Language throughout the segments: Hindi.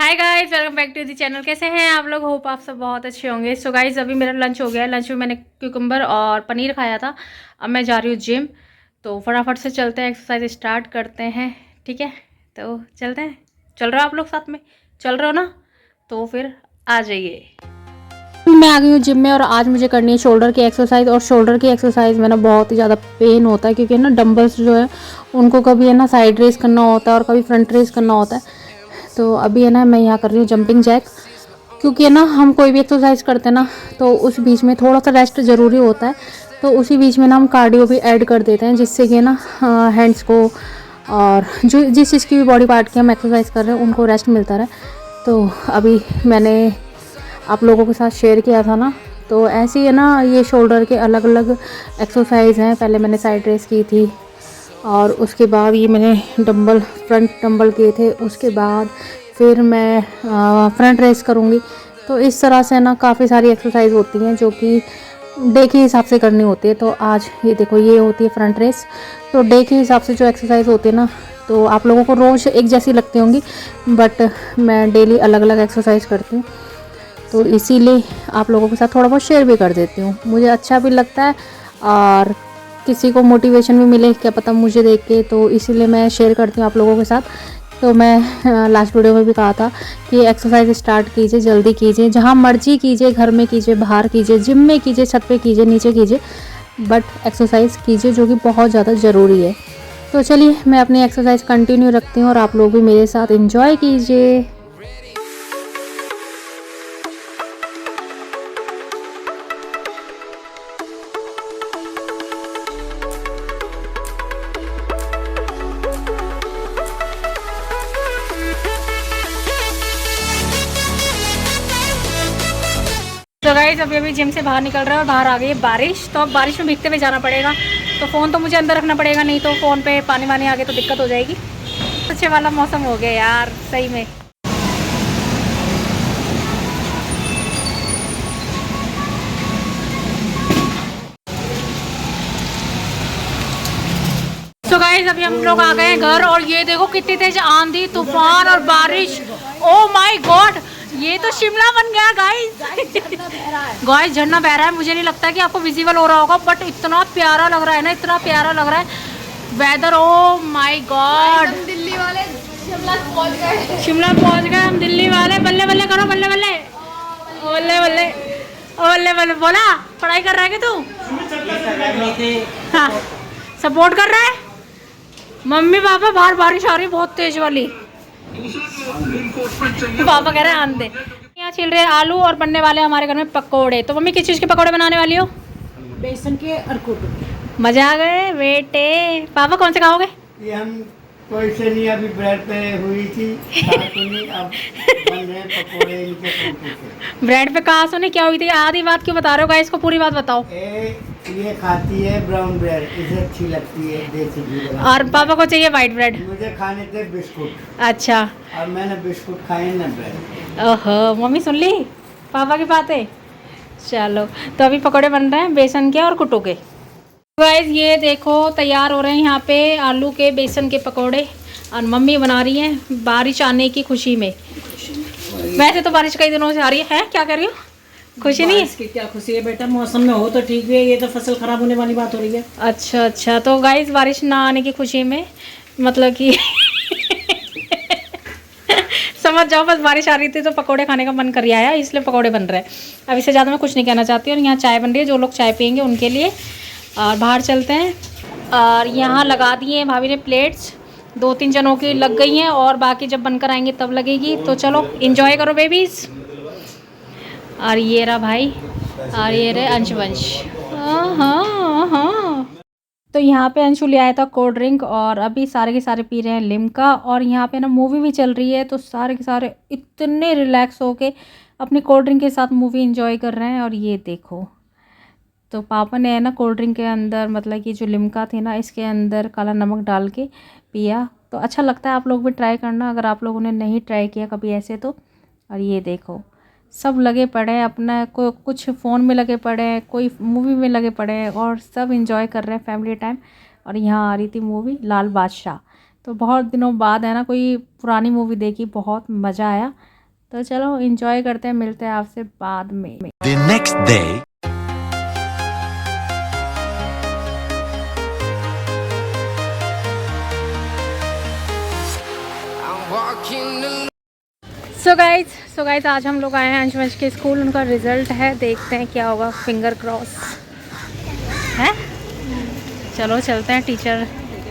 Hi guys, welcome back to the channel. कैसे हैं आप लोग? होप आप सब बहुत अच्छे होंगे। सो गाइस, अभी मेरा लंच हो गया है। लंच में मैंने क्यूकम्बर और पनीर खाया था। अब मैं जा रही हूँ जिम, तो फटाफट से चलते हैं, एक्सरसाइज स्टार्ट करते हैं। ठीक है, तो चलते हैं। चल रहे हो आप लोग साथ में? चल रहे हो ना? तो फिर आ जाइए। मैं आ गई हूँ जिम में और आज मुझे करनी है शोल्डर की एक्सरसाइज। और शोल्डर की एक्सरसाइज में ना बहुत ही ज़्यादा पेन होता है, क्योंकि ना डंबल्स जो है उनको कभी है ना साइड रेस करना होता है और कभी फ्रंट रेस करना होता है। तो अभी है ना मैं यहाँ कर रही हूँ जंपिंग जैक, क्योंकि है ना हम कोई भी एक्सरसाइज करते हैं ना तो उस बीच में थोड़ा सा रेस्ट ज़रूरी होता है। तो उसी बीच में ना हम कार्डियो भी ऐड कर देते हैं, जिससे कि ना हैंड्स को और जो जिस चीज़ की भी बॉडी पार्ट की हम एक्सरसाइज कर रहे हैं उनको रेस्ट मिलता रहे। तो अभी मैंने आप लोगों के साथ शेयर किया था ना, तो ऐसे ही है ना ये शोल्डर के अलग अलग एक्सरसाइज हैं। पहले मैंने साइड रेस की थी और उसके बाद ये मैंने डंबल फ्रंट डंबल किए थे, उसके बाद फिर मैं फ्रंट रेस करूँगी। तो इस तरह से ना काफ़ी सारी एक्सरसाइज होती हैं जो कि डे के हिसाब से करनी होती है। तो आज ये देखो, ये होती है फ्रंट रेस। तो डे के हिसाब से जो एक्सरसाइज होती है ना, तो आप लोगों को रोज़ एक जैसी लगती होंगी, बट मैं डेली अलग अलग एक्सरसाइज करती हूँ। तो इसीलिए आप लोगों के साथ थोड़ा बहुत शेयर भी कर देती हूँ। मुझे अच्छा भी लगता है और किसी को मोटिवेशन भी मिले, क्या पता मुझे देख के, तो इसीलिए मैं शेयर करती हूँ आप लोगों के साथ। तो मैं लास्ट वीडियो में भी कहा था कि एक्सरसाइज स्टार्ट कीजिए, जल्दी कीजिए, जहाँ मर्जी कीजिए, घर में कीजिए, बाहर कीजिए, जिम में कीजिए, छत पे कीजिए, नीचे कीजिए, बट एक्सरसाइज कीजिए, जो कि बहुत ज़्यादा ज़रूरी है। तो चलिए मैं अपनी एक्सरसाइज कंटिन्यू रखती हूँ और आप लोग भी मेरे साथ एंजॉय कीजिए। तो गाइस, अभी जिम से बाहर निकल रहे हैं और बाहर आ गई है बारिश। तो अब बारिश में भीगते हुए जाना पड़ेगा। तो फ़ोन तो मुझे अंदर रखना पड़ेगा, नहीं तो फ़ोन पे पानी वानी आ गया तो दिक्कत हो जाएगी। अच्छे वाला मौसम हो गया यार, सही में। तो गाइस, अभी हम लोग आ गए हैं घर और ये देखो कितनी तेज आंधी तूफान और बारिश। ओ माय गॉड, ये तो शिमला बन गया गाइस। गाइस, झरना बह रहा है। मुझे नहीं लगता कि आपको विजिबल हो रहा होगा, बट इतना प्यारा लग रहा है ना, इतना प्यारा लग रहा है weather. Oh my god, Delhi वाले शिमला पहुंच गए। शिमला पहुंच गए हम दिल्ली वाले। बल्ले बल्ले करो, बल्ले बल्ले, बल्ले बल्ले, बल्ले बल्ले। बोला पढ़ाई कर रहा है कि तू? हाँ, सपोर्ट कर रहा है। मम्मी पापा, बाहर बारिश आ रही है बहुत तेज वाली। पापा कह रहे हैं आंधे। यहाँ छिल रहे हैं आलू और बनने वाले हमारे घर में पकोड़े। तो मम्मी किस चीज़ के पकोड़े बनाने वाली हो? बेसन के और कुटू। मजा आ गए बेटे। पापा कौन से खाओगे? ये हम कोई से नहीं, अभी ब्रेड पे हुई थी सुनी, अब बन रहे पकोड़े इनके कुटू से। ब्रेड पे कहा सुनी क्या हुई थी? आधी बात क्यों बता रहे हो गाइस को, पूरी बात बताओ। ये खाती है ब्राउन ब्रेड, इसे अच्छी लगती है देसी घी वाला। और पापा को चाहिए वाइट ब्रेड। मुझे खाने थे बिस्कुट, अच्छा। और मैंने बिस्कुट खाए ना ब्रेड। ओहो, मम्मी सुन ली पापा की बातें। चलो, तो अभी पकोड़े बन रहे हैं बेसन के और कुटू के। गाइस, ये देखो तैयार हो रहे हैं यहाँ पे आलू के बेसन के पकोड़े, और मम्मी बना रही हैं बारिश आने की खुशी में। वैसे तो बारिश कई दिनों से आ रही है। क्या कर रही हो? खुशी नहीं है? इसकी क्या खुशी है बेटा, मौसम में हो तो ठीक भी है, ये तो फसल खराब होने वाली बात हो रही है। अच्छा अच्छा, तो गाइस बारिश ना आने की खुशी में, मतलब कि समझ जाओ, बस बारिश आ रही थी तो पकोड़े खाने का मन कर आया, इसलिए पकोड़े बन रहे हैं। अब इससे ज़्यादा मैं कुछ नहीं कहना चाहती। और यहाँ चाय बन रही है, जो लोग चाय पियेंगे उनके लिए। और बाहर चलते हैं। और यहाँ लगा दिए हैं भाभी ने प्लेट्स, 2-3 जनों की लग गई हैं, और बाकी जब बनकर आएंगे तब लगेगी। तो चलो एंजॉय करो बेबीज़। और ये रहा भाई, और ये रहे अंशवंश। हाँ हाँ। तो यहाँ पे अंशु ले आया था कोल्ड ड्रिंक, और अभी सारे के सारे पी रहे हैं लिम्का। और यहाँ पे ना मूवी भी चल रही है, तो सारे के सारे इतने रिलैक्स होके अपनी कोल्ड ड्रिंक के साथ मूवी एंजॉय कर रहे हैं। और ये देखो, तो पापा ने है ना कोल्ड ड्रिंक के अंदर, मतलब कि जो लिम्का थी ना, इसके अंदर काला नमक डाल के पिया। तो अच्छा लगता है, आप लोग भी ट्राई करना अगर आप लोगों ने नहीं ट्राई किया कभी ऐसे तो। और ये देखो, सब लगे पड़े हैं अपना, कोई कुछ फ़ोन में लगे पड़े हैं, कोई मूवी में लगे पड़े हैं, और सब एंजॉय कर रहे हैं फैमिली टाइम। और यहाँ आ रही थी मूवी लाल बादशाह। तो बहुत दिनों बाद है ना कोई पुरानी मूवी देखी, बहुत मज़ा आया। तो चलो एंजॉय करते हैं, मिलते हैं आपसे बाद में। The next day. So guys आज हम लोग आए हैं अंशवंश के स्कूल। उनका रिजल्ट है, देखते हैं क्या होगा, फिंगर क्रॉस है। चलो चलते हैं, टीचर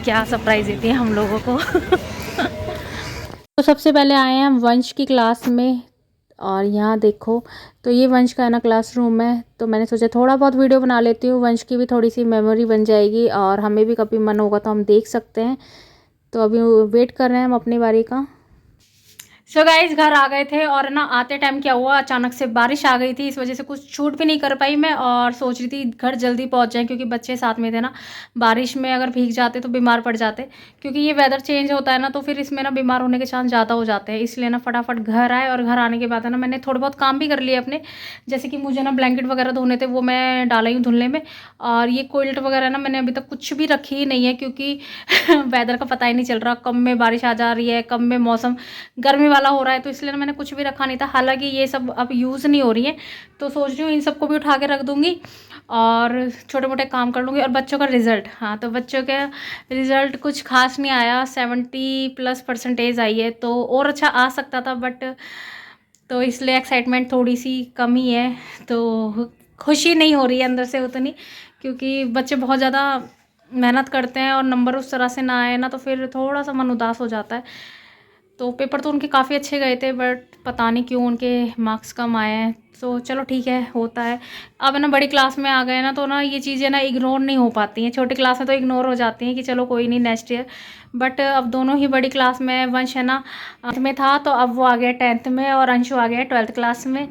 क्या सरप्राइज देती है हम लोगों को। तो सबसे पहले आए हैं हम वंश की क्लास में, और यहाँ देखो तो ये वंश का है ना क्लासरूम है। तो मैंने सोचा थोड़ा बहुत वीडियो बना लेती हूँ, वंश की भी थोड़ी सी मेमोरी बन जाएगी और हमें भी कभी मन होगा तो हम देख सकते हैं। तो अभी वेट कर रहे हैं हम अपनी बारी का। सो गाइज घर आ गए थे और ना आते टाइम क्या हुआ, अचानक से बारिश आ गई थी, इस वजह से कुछ शूट भी नहीं कर पाई मैं। और सोच रही थी घर जल्दी पहुंच जाए क्योंकि बच्चे साथ में थे ना, बारिश में अगर भीग जाते तो बीमार पड़ जाते, क्योंकि ये वेदर चेंज होता है ना तो फिर इसमें ना बीमार होने के चांस ज़्यादा हो जाते हैं। इसलिए ना फटाफट घर आए, और घर आने के बाद है ना मैंने थोड़े बहुत काम भी कर लिए अपने, जैसे कि मुझे ना ब्लैंकेट वगैरह धोने थे, वो मैं डाला हूँ धुलने में। और ये कोल्ड वगैरह ना मैंने अभी तक कुछ भी रखी ही नहीं है, क्योंकि वेदर का पता ही नहीं चल रहा, कब में बारिश आ जा रही है, कब में मौसम गर्मी वाला हो रहा है, तो इसलिए मैंने कुछ भी रखा नहीं था। हालांकि ये सब अब यूज़ नहीं हो रही है, तो सोच रही हूँ इन सबको भी उठा के रख दूँगी और छोटे मोटे काम कर लूँगी। और बच्चों का रिज़ल्ट, हाँ तो बच्चों का रिज़ल्ट कुछ खास नहीं आया, 70+ % आई है, तो और अच्छा आ सकता था, बट तो इसलिए एक्साइटमेंट थोड़ी सी कम ही है। तो खुशी नहीं हो रही है अंदर से उतनी, क्योंकि बच्चे बहुत ज़्यादा मेहनत करते हैं और नंबर उस तरह से ना आए ना तो फिर थोड़ा सा मन उदास हो जाता है। तो पेपर तो उनके काफ़ी अच्छे गए थे, बट पता नहीं क्यों उनके मार्क्स कम आए हैं। तो चलो ठीक है, होता है। अब ना बड़ी क्लास में आ गए ना तो ना ये चीज़ें ना इग्नोर नहीं हो पाती हैं, छोटी क्लास में तो इग्नोर हो जाती हैं कि चलो कोई नहीं नेक्स्ट ईयर। बट अब दोनों ही बड़ी क्लास में, वंश है ना 8th में था तो अब वो आ गया 10th में, और अंशु आ गया 12th क्लास में।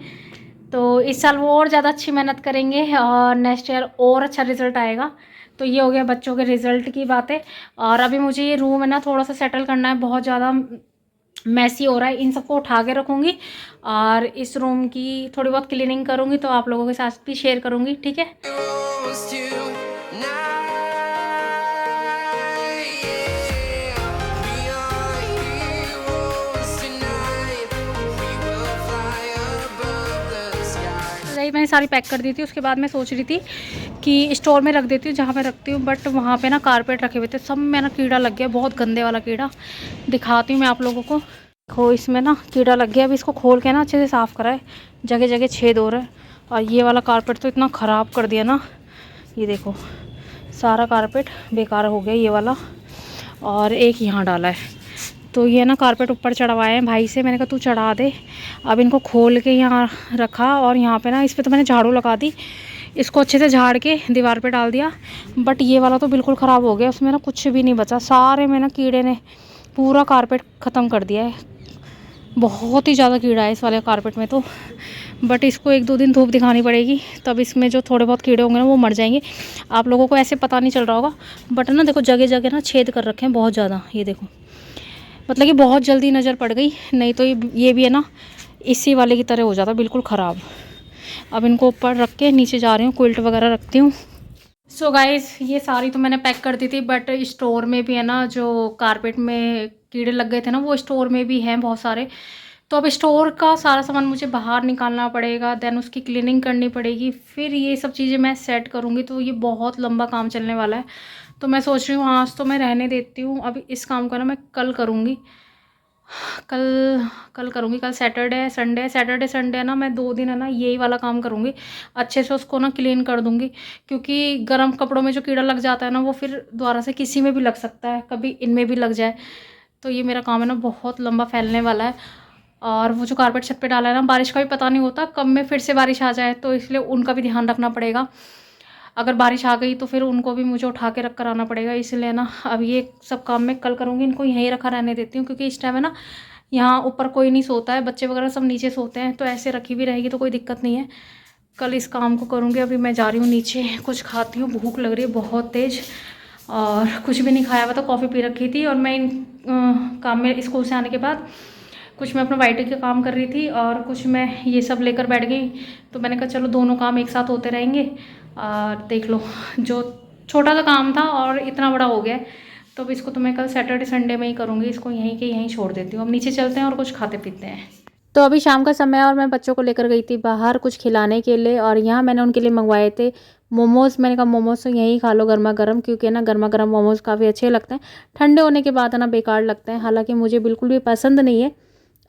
तो इस साल वो और ज़्यादा अच्छी मेहनत करेंगे और नेक्स्ट ईयर और अच्छा रिजल्ट आएगा। तो ये हो गया बच्चों के रिज़ल्ट की बातें। और अभी मुझे ये रूम है ना थोड़ा सा सेटल करना है, बहुत ज़्यादा मैसी हो रहा है, इन सबको उठा के रखूँगी और इस रूम की थोड़ी बहुत क्लीनिंग करूँगी, तो आप लोगों के साथ भी शेयर करूँगी, ठीक है। मैंने सारी पैक कर दी थी, उसके बाद मैं सोच रही थी कि स्टोर में रख देती हूँ जहाँ मैं रखती हूँ, बट वहाँ पे ना कारपेट रखे हुए थे, सब में ना कीड़ा लग गया, बहुत गंदे वाला कीड़ा। दिखाती हूँ मैं आप लोगों को। देखो इसमें ना कीड़ा लग गया, अभी इसको खोल के ना अच्छे से साफ़ करा है, जगह जगह छेद हो रहा है। और ये वाला कारपेट तो इतना ख़राब कर दिया ना, ये देखो सारा कारपेट बेकार हो गया ये वाला। और एक यहाँ डाला है, तो ये ना कारपेट ऊपर चढ़वाए हैं भाई से, मैंने कहा तू चढ़ा दे। अब इनको खोल के यहाँ रखा, और यहाँ पे ना इस पर तो मैंने झाड़ू लगा दी, इसको अच्छे से झाड़ के दीवार पे डाल दिया। बट ये वाला तो बिल्कुल ख़राब हो गया, उसमें ना कुछ भी नहीं बचा, सारे में ना कीड़े ने पूरा कारपेट ख़त्म कर दिया है। बहुत ही ज़्यादा कीड़ा है इस वाले कारपेट में तो। बट इसको 1-2 दिन धूप दिखानी पड़ेगी, तब इसमें जो थोड़े बहुत कीड़े होंगे ना वो मर जाएंगे। आप लोगों को ऐसे पता नहीं चल रहा होगा, बट ना देखो जगह जगह ना छेद कर रखे हैं बहुत ज़्यादा, ये देखो, मतलब कि बहुत जल्दी नज़र पड़ गई, नहीं तो ये भी है ना इसी वाले की तरह हो जाता बिल्कुल ख़राब। अब इनको ऊपर रख के नीचे जा रही हूँ, क्विल्ट वगैरह रखती हूँ। सो गाइस ये सारी तो मैंने पैक कर दी थी, बट स्टोर में भी है ना जो कारपेट में कीड़े लग गए थे ना वो स्टोर में भी हैं बहुत सारे। तो अब स्टोर का सारा सामान मुझे बाहर निकालना पड़ेगा, देन उसकी क्लीनिंग करनी पड़ेगी, फिर ये सब चीज़ें मैं सेट करूँगी, तो ये बहुत लंबा काम चलने वाला है। तो मैं सोच रही हूँ आज तो मैं रहने देती हूँ, अभी इस काम को ना मैं कल करूँगी, कल करूँगी। कल सैटरडे संडे ना मैं 2 दिन है ना यही वाला काम करूँगी, अच्छे से उसको ना क्लीन कर दूँगी, क्योंकि गर्म कपड़ों में जो कीड़ा लग जाता है ना वो फिर दोबारा से किसी में भी लग सकता है, कभी इनमें भी लग जाए। तो ये मेरा काम है ना बहुत लंबा फैलने वाला है। और वो जो कारपेट छत पे डाला है ना, बारिश का भी पता नहीं होता कब में फिर से बारिश आ जाए, तो इसलिए उनका भी ध्यान रखना पड़ेगा। अगर बारिश आ गई तो फिर उनको भी मुझे उठा के रख कर आना पड़ेगा, इसलिए ना अब ये सब काम मैं कल करूँगी। इनको यहीं रखा रहने देती हूँ, क्योंकि इस टाइम है ना यहाँ ऊपर कोई नहीं सोता है, बच्चे वगैरह सब नीचे सोते हैं, तो ऐसे रखी भी रहेगी तो कोई दिक्कत नहीं है। कल इस काम को करूँगी। अभी मैं जा रही हूँ नीचे, कुछ खाती हूँ, भूख लग रही है बहुत तेज़, और कुछ भी नहीं खाया हुआ, तो कॉफ़ी पी रखी थी। और मैं इन काम में स्कूल से आने के बाद कुछ मैं अपना वाइट का काम कर रही थी और कुछ मैं ये सब लेकर बैठ गई, तो मैंने कहा चलो दोनों काम एक साथ होते रहेंगे। और देख लो जो छोटा सा काम था और इतना बड़ा हो गया, तो अब इसको तो मैं कल सैटरडे संडे में ही करूँगी, इसको यहीं के यहीं छोड़ देती हूँ। अब नीचे चलते हैं और कुछ खाते पीते हैं। तो अभी शाम का समय है और मैं बच्चों को लेकर गई थी बाहर कुछ खिलाने के लिए, और यहाँ मैंने उनके लिए मंगवाए थे मोमोज़। मैंने कहा मोमोज़ तो यहीं खा लो गर्मा गर्म, क्योंकि ना गर्मा गर्म मोमोज़ काफ़ी अच्छे लगते हैं, ठंडे होने के बाद है ना बेकार लगते हैं। हालांकि मुझे बिल्कुल भी पसंद नहीं है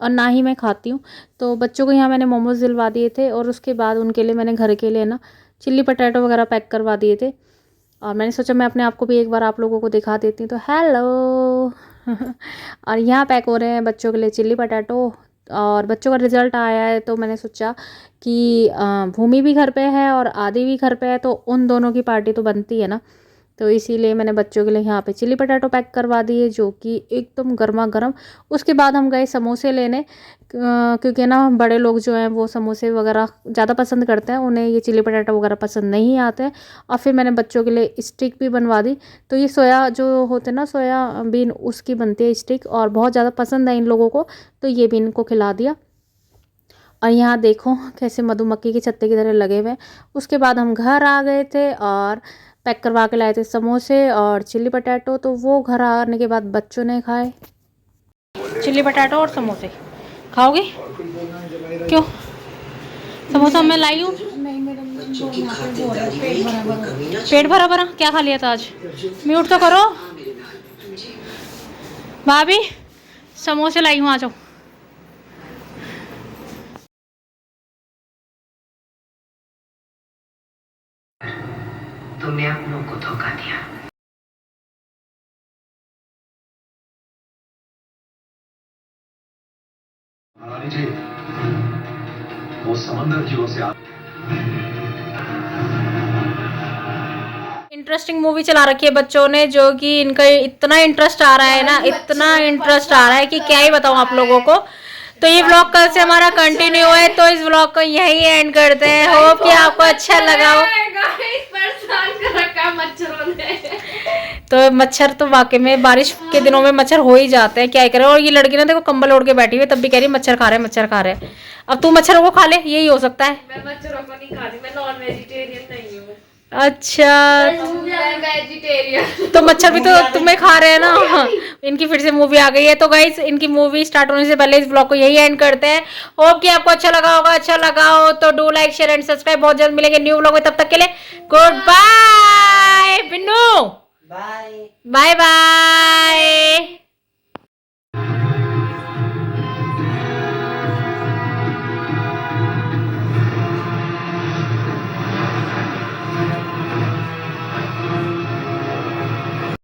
और ना ही मैं खाती हूँ। तो बच्चों को यहाँ मैंने मोमोज़ दिलवा दिए थे, और उसके बाद उनके लिए मैंने घर के लिए ना चिल्ली पटैटो वगैरह पैक करवा दिए थे। और मैंने सोचा मैं अपने आप को भी एक बार आप लोगों को दिखा देती हूँ। तो हेलो और यहाँ पैक हो रहे हैं बच्चों के लिए चिल्ली पटैटो, और बच्चों का रिज़ल्ट आया है तो मैंने सोचा कि भूमि भी घर पे है और आदि भी घर पे है, तो उन दोनों की पार्टी तो बनती है ना। तो इसीलिए मैंने बच्चों के लिए यहाँ पे चिल्ली पटाटो पैक करवा दिए, जो कि एकदम गर्मा गर्म। उसके बाद हम गए समोसे लेने, क्योंकि ना बड़े लोग जो हैं वो समोसे वगैरह ज़्यादा पसंद करते हैं, उन्हें ये चिल्ली पटाटो वगैरह पसंद नहीं आते हैं। और फिर मैंने बच्चों के लिए स्टिक भी बनवा दी। तो ये सोया जो होते हैं ना, सोयाबीन, उसकी बनती है स्टिक, और बहुत ज़्यादा पसंद है इन लोगों को, तो ये भी इनको खिला दिया। और यहाँ देखो कैसे मधुमक्खी के छत्ते की तरह लगे हुए हैं। उसके बाद हम घर आ गए थे और पैक करवा के लाए थे समोसे और चिल्ली पटाटो। तो वो घर आने के बाद बच्चों ने खाए चिल्ली पटाटो और समोसे। खाओगे? क्यों? समोसा मैं लाई हूँ। पेट भरा भरा क्या खा लिया था आज? म्यूट तो करो भाभी, समोसे लाई हूँ, आ जाओ। तुमने अपनों को धोखा दिया। रानी जी, वो समंदर की ओर से इंटरेस्टिंग मूवी चला रखी है बच्चों ने, जो कि इनका इतना इंटरेस्ट आ रहा है ना, इतना इंटरेस्ट आ रहा है कि क्या ही बताऊं आप लोगों को। तो ये व्लॉग कल से हमारा कंटिन्यू है, तो इस व्लॉग को यहीं एंड करते हैं। होप कि आपको अच्छा लगा हो। तो मच्छर तो वाकई में बारिश के दिनों में मच्छर हो ही जाते हैं, क्या ही करें। और ये लड़की ना देखो कंबल ओढ़ के बैठी हुई है, तब भी कह रही है मच्छर खा रहे हैं, मच्छर खा रहे हैं। अब तू मच्छरों को खा ले, यही हो सकता है। मैं मच्छरों को नहीं खाती, मैं नॉन वेजिटेरियन नहीं हूँ। अच्छा, वेजिटेरियन तो मच्छर भी तो तुम्हें खा रहे हैं ना। इनकी फिर से मूवी आ गई है। तो गाइस, इनकी मूवी स्टार्ट होने से पहले इस ब्लॉग को यही एंड करते हैं। होप कि आपको अच्छा लगा होगा। अच्छा लगा हो तो do like, share and subscribe. बहुत जल्द मिलेंगे न्यू ब्लॉग में, तब तक के लिए good bye. Binnu bye bye.